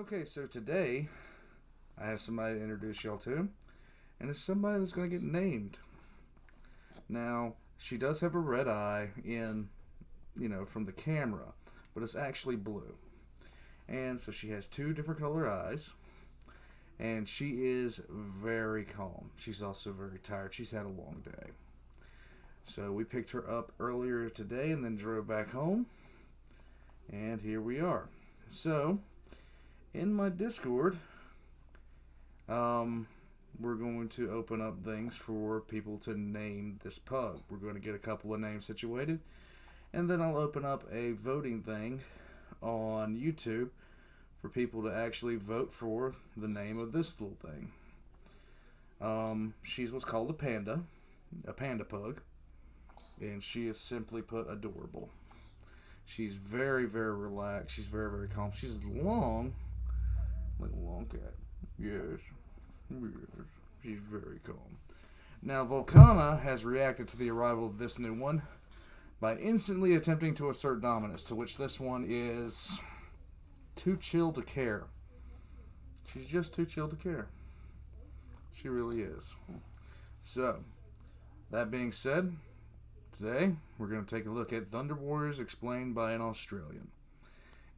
Okay, so today I have somebody to introduce y'all to, and it's somebody that's going to get named. Now, she does have a red eye from the camera, but it's actually blue. And so she has two different color eyes, and she is very calm. She's also very tired. She's had a long day. So we picked her up earlier today and then drove back home, and here we are. So, in my Discord, we're going to open up things for people to name this pug. We're going to get a couple of names situated, and then I'll open up a voting thing on YouTube for people to actually vote for the name of this little thing. She's what's called a panda pug, and she is simply put adorable. She's very, very relaxed. She's very, very calm. She's long, like a long cat. Yes. She's very calm. Now, Volcana has reacted to the arrival of this new one by instantly attempting to assert dominance, to which this one is too chill to care. She's just too chill to care. She really is. So, that being said, today we're going to take a look at Thunder Warriors explained by an Australian.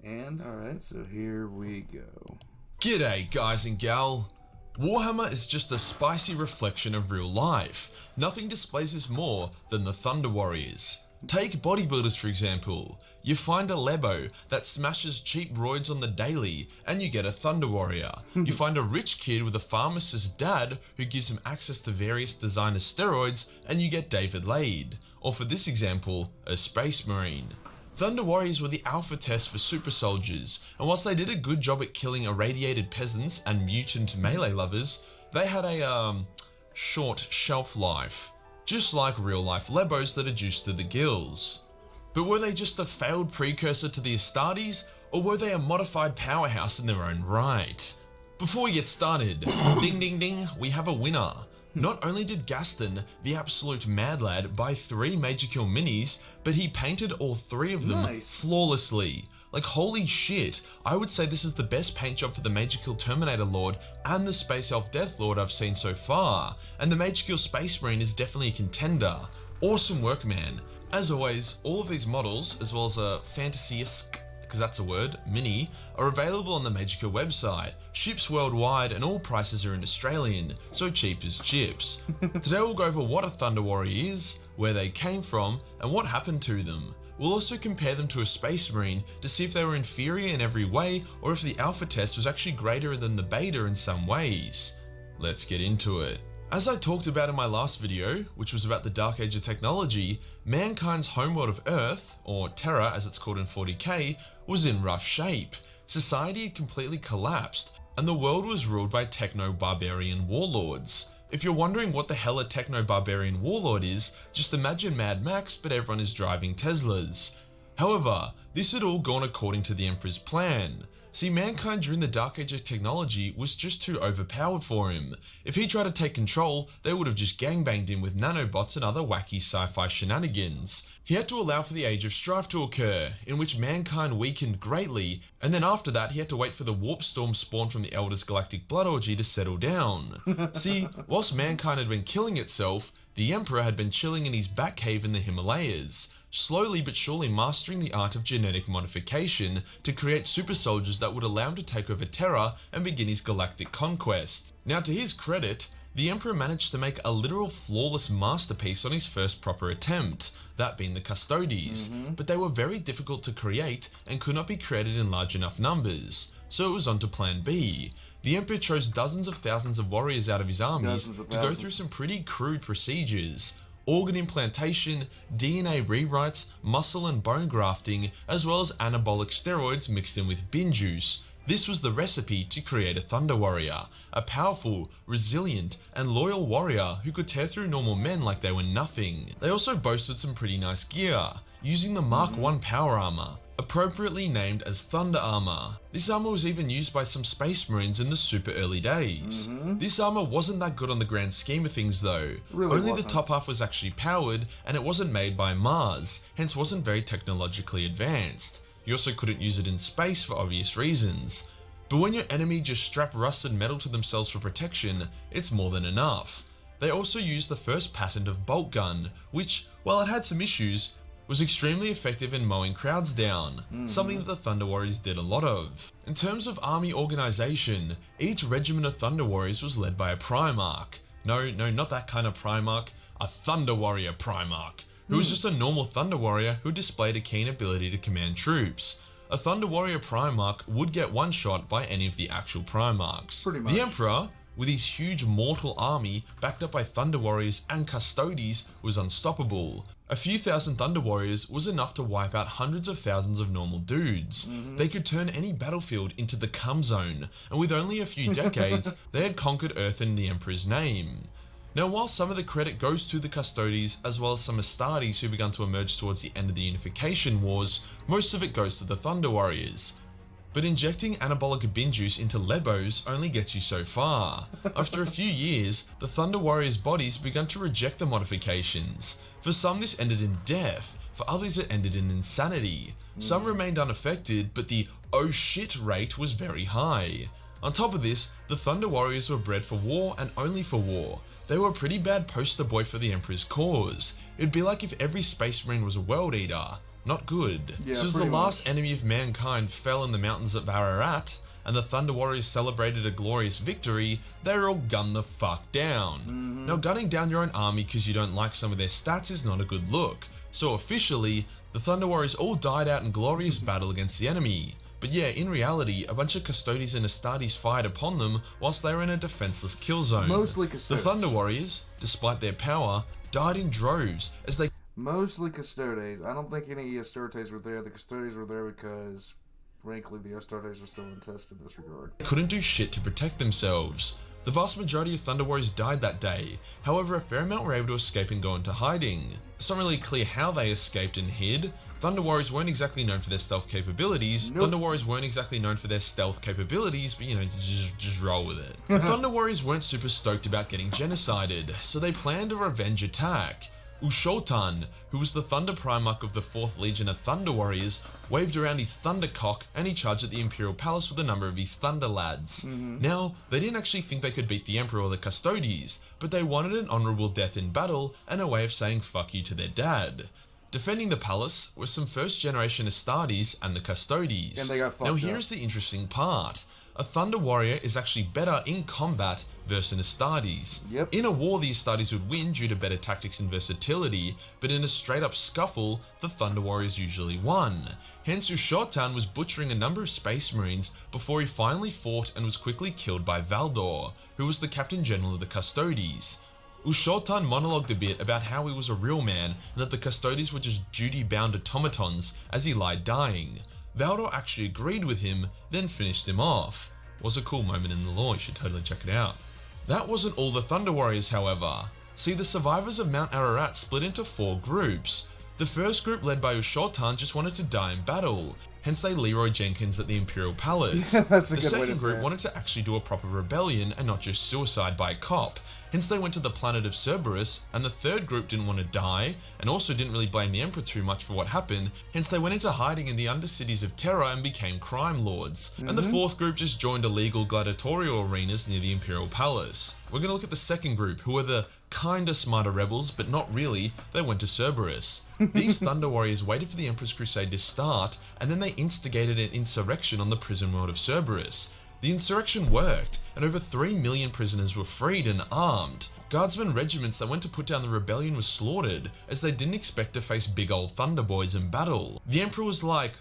And, alright, so here we go. G'day guys and gal. Warhammer is just a spicy reflection of real life. Nothing displays this more than the Thunder Warriors. Take bodybuilders for example. You find a Lebo that smashes cheap roids on the daily and you get a Thunder Warrior. You find a rich kid with a pharmacist's dad who gives him access to various designer steroids and you get David Lade. Or for this example, a Space Marine. Thunder Warriors were the alpha test for super soldiers, and whilst they did a good job at killing irradiated peasants and mutant melee lovers, they had a short shelf life, just like real life Lebos that are juiced to the gills. But were they just a failed precursor to the Astartes, or were they a modified powerhouse in their own right? Before we get started, ding ding ding, we have a winner. Not only did Gaston, the absolute mad lad, buy 3 Majorkill minis, but he painted all 3 of them flawlessly. Like holy shit, I would say this is the best paint job for the Majorkill Terminator Lord and the Space Elf Death Lord I've seen so far, and the Majorkill Space Marine is definitely a contender. Awesome work, man. As always, all of these models, as well as a fantasy-esque, because that's a word, mini, are available on the Majorkill website. Ships worldwide and all prices are in Australian, so cheap as chips. Today we'll go over what a Thunder Warrior is, where they came from, and what happened to them. We'll also compare them to a Space Marine to see if they were inferior in every way or if the alpha test was actually greater than the beta in some ways. Let's get into it. As I talked about in my last video, which was about the Dark Age of technology, mankind's homeworld of Earth, or Terra as it's called in 40k, was in rough shape. Society had completely collapsed, and the world was ruled by techno-barbarian warlords. If you're wondering what the hell a techno-barbarian warlord is, just imagine Mad Max, but everyone is driving Teslas. However, this had all gone according to the Emperor's plan. See, mankind during the Dark Age of technology was just too overpowered for him. If he tried to take control, they would have just gangbanged him with nanobots and other wacky sci-fi shenanigans. He had to allow for the Age of Strife to occur, in which mankind weakened greatly, and then after that he had to wait for the warp storm spawned from the Elders' galactic blood orgy to settle down. See, whilst mankind had been killing itself, the Emperor had been chilling in his bat cave in the Himalayas, slowly but surely mastering the art of genetic modification to create super soldiers that would allow him to take over Terra and begin his galactic conquest. Now to his credit, the Emperor managed to make a literal flawless masterpiece on his first proper attempt, that being the Custodes, but they were very difficult to create and could not be created in large enough numbers, so it was on to plan B. The Emperor chose dozens of thousands of warriors out of his armies to go through some pretty crude procedures. Organ implantation, DNA rewrites, muscle and bone grafting, as well as anabolic steroids mixed in with bin juice. This was the recipe to create a Thunder Warrior, a powerful, resilient, and loyal warrior who could tear through normal men like they were nothing. They also boasted some pretty nice gear, using the Mark I power armor, appropriately named as Thunder Armor. This armor was even used by some Space Marines in the super early days. This armor wasn't that good on the grand scheme of things though. Only the top half was actually powered, and it wasn't made by Mars, hence wasn't very technologically advanced. You also couldn't use it in space for obvious reasons. But when your enemy just strap rusted metal to themselves for protection, it's more than enough. They also used the first patent of bolt gun, which, while it had some issues, was extremely effective in mowing crowds down, something that the Thunder Warriors did a lot of. In terms of army organization, each regiment of Thunder Warriors was led by a Primarch. No, not that kind of Primarch, a Thunder Warrior Primarch, who was just a normal Thunder Warrior who displayed a keen ability to command troops. A Thunder Warrior Primarch would get one shot by any of the actual Primarchs. Pretty much. The Emperor, with his huge mortal army backed up by Thunder Warriors and Custodes, was unstoppable. A few thousand Thunder Warriors was enough to wipe out hundreds of thousands of normal dudes. They could turn any battlefield into the cum zone, and with only a few decades, they had conquered Earth in the Emperor's name. Now, while some of the credit goes to the Custodes as well as some Astartes who began to emerge towards the end of the Unification Wars, most of it goes to the Thunder Warriors. But injecting anabolic bin juice into Lebos only gets you so far. After a few years, the Thunder Warriors' bodies began to reject the modifications. For some this ended in death, for others it ended in insanity. Some remained unaffected, but the oh shit rate was very high. On top of this, the Thunder Warriors were bred for war and only for war. They were a pretty bad poster boy for the Emperor's cause. It'd be like if every Space Marine was a World Eater. Not good. Yeah, so as the last enemy of mankind fell in the mountains of Ararat, and the Thunder Warriors celebrated a glorious victory, they were all gunned the fuck down. Now, gunning down your own army because you don't like some of their stats is not a good look. So officially, the Thunder Warriors all died out in glorious battle against the enemy. But yeah, in reality, a bunch of Custodes and Astartes fired upon them whilst they were in a defenseless kill zone. Mostly Custodes. The Thunder Warriors, despite their power, died in droves as they Mostly Custodes. I don't think any Astartes were there. The Custodes were there because, frankly, the Astartes were still untested in this regard. couldn't do shit to protect themselves. The vast majority of Thunder Warriors died that day, however a fair amount were able to escape and go into hiding. It's not really clear how they escaped and hid. Thunder Warriors weren't exactly known for their stealth capabilities. Nope. Thunder Warriors weren't exactly known for their stealth capabilities, but you know, just roll with it. The Thunder Warriors weren't super stoked about getting genocided, so they planned a revenge attack. Ushotan, who was the Thunder Primarch of the 4th Legion of Thunder Warriors, waved around his Thunder Cock and he charged at the Imperial Palace with a number of his Thunder Lads. Now, they didn't actually think they could beat the Emperor or the Custodes, but they wanted an honourable death in battle and a way of saying fuck you to their dad. Defending the palace were some first generation Astartes and the Custodes. And they got fucked Now up. here's the interesting part. A Thunder Warrior is actually better in combat versus an Astartes. Yep. In a war, the Astartes would win due to better tactics and versatility, but in a straight up scuffle, the Thunder Warriors usually won. Hence, Ushotan was butchering a number of Space Marines before he finally fought and was quickly killed by Valdor, who was the Captain General of the Custodes. Ushotan monologued a bit about how he was a real man and that the Custodes were just duty-bound automatons as he lied dying. Valdor actually agreed with him, then finished him off. Was a cool moment in the lore, you should totally check it out. That wasn't all the Thunder Warriors, however. See, the survivors of Mount Ararat split into 4 groups. The first group, led by Ushotan, just wanted to die in battle, hence they Leroy Jenkins at the Imperial Palace. That's a The good way to second say group it. wanted to actually do a proper rebellion and not just suicide by cop, hence they went to the planet of Cerberus, and the third group didn't want to die, and also didn't really blame the Emperor too much for what happened, hence they went into hiding in the undercities of Terra and became crime lords. And the fourth group just joined illegal gladiatorial arenas near the Imperial Palace. We're gonna look at the second group, who are the kinda smarter rebels, but not really. They went to Cerberus. These Thunder Warriors waited for the Emperor's Crusade to start, and then they instigated an insurrection on the prison world of Cerberus. The insurrection worked, and over 3 million prisoners were freed and armed. Guardsmen regiments that went to put down the rebellion were slaughtered, as they didn't expect to face big old Thunder Boys in battle. The Emperor was like,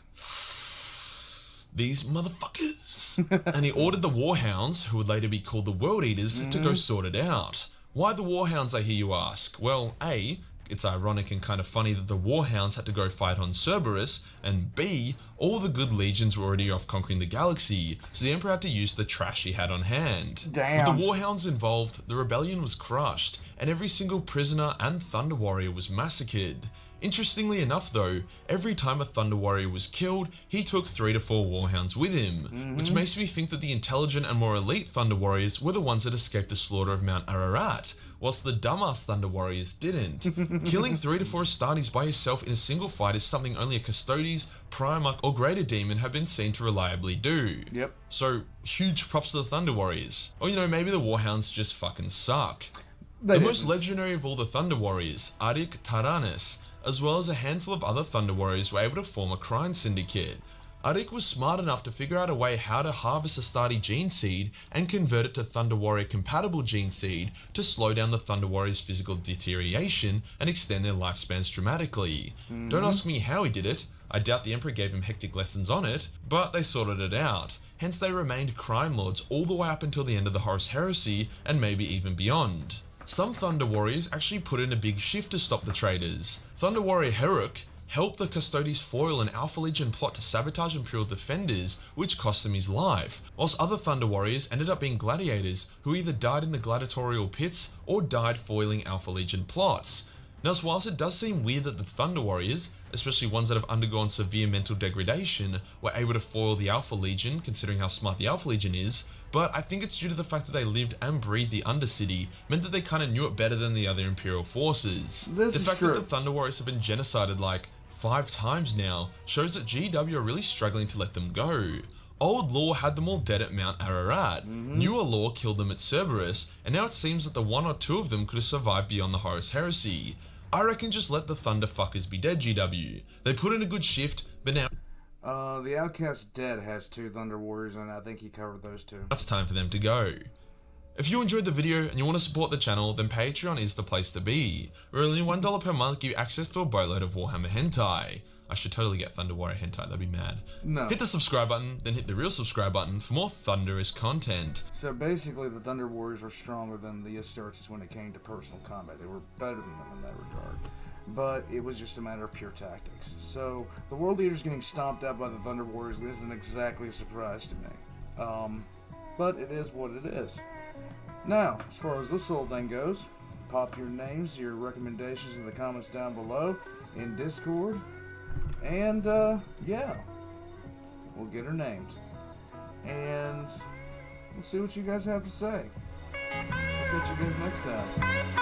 these motherfuckers. And he ordered the Warhounds, who would later be called the World Eaters, to go sort it out. Why the Warhounds, I hear you ask? Well, A, it's ironic and kind of funny that the Warhounds had to go fight on Cerberus, and B, all the good legions were already off conquering the galaxy, so the Emperor had to use the trash he had on hand. Damn. With the Warhounds involved, the rebellion was crushed, and every single prisoner and Thunder Warrior was massacred. Interestingly enough though, every time a Thunder Warrior was killed, he took 3 to 4 Warhounds with him, which makes me think that the intelligent and more elite Thunder Warriors were the ones that escaped the slaughter of Mount Ararat, whilst the dumbass Thunder Warriors didn't. Killing 3 to 4 Astartes by yourself in a single fight is something only a Custodes, Primarch, or Greater Demon have been seen to reliably do. Yep. So, huge props to the Thunder Warriors. Or, you know, maybe the Warhounds just fucking suck. The most legendary of all the Thunder Warriors, Arik Taranis, as well as a handful of other Thunder Warriors, were able to form a crime syndicate. Arik was smart enough to figure out a way how to harvest Astarte gene seed and convert it to Thunder Warrior compatible gene seed to slow down the Thunder Warriors' physical deterioration and extend their lifespans dramatically. Don't ask me how he did it. I doubt the Emperor gave him hectic lessons on it, but they sorted it out. Hence they remained crime lords all the way up until the end of the Horus Heresy and maybe even beyond. Some Thunder Warriors actually put in a big shift to stop the traitors. Thunder Warrior Herrick helped the Custodes foil an Alpha Legion plot to sabotage Imperial defenders, which cost him his life, whilst other Thunder Warriors ended up being gladiators who either died in the gladiatorial pits or died foiling Alpha Legion plots. Now, whilst it does seem weird that the Thunder Warriors, especially ones that have undergone severe mental degradation, were able to foil the Alpha Legion, considering how smart the Alpha Legion is, but I think it's due to the fact that they lived and breathed the Undercity, meant that they kind of knew it better than the other Imperial forces. The fact that the Thunder Warriors have been genocided like 5 times now shows that GW are really struggling to let them go. Old lore had them all dead at Mount Ararat, newer lore killed them at Cerberus, and now it seems that the 1 or 2 of them could have survived beyond the Horus Heresy. I reckon just let the Thunder fuckers be dead, GW. They put in a good shift, but now the Outcast Dead has 2 Thunder Warriors, and I think he covered those 2. it's time for them to go. If you enjoyed the video and you want to support the channel, then Patreon is the place to be. Where only $1 per month give you access to a boatload of Warhammer hentai. I should totally get Thunder Warrior hentai, that'd be mad. No. Hit the subscribe button, then hit the real subscribe button for more thunderous content. So basically, the Thunder Warriors were stronger than the Astartes when it came to personal combat. They were better than them in that regard. But it was just a matter of pure tactics. So the World Leaders getting stomped out by the Thunder Warriors isn't exactly a surprise to me. But it is what it is. Now, as far as this whole thing goes, pop your names, your recommendations in the comments down below in Discord. And, yeah, we'll get her named. And we'll see what you guys have to say. I'll catch you guys next time.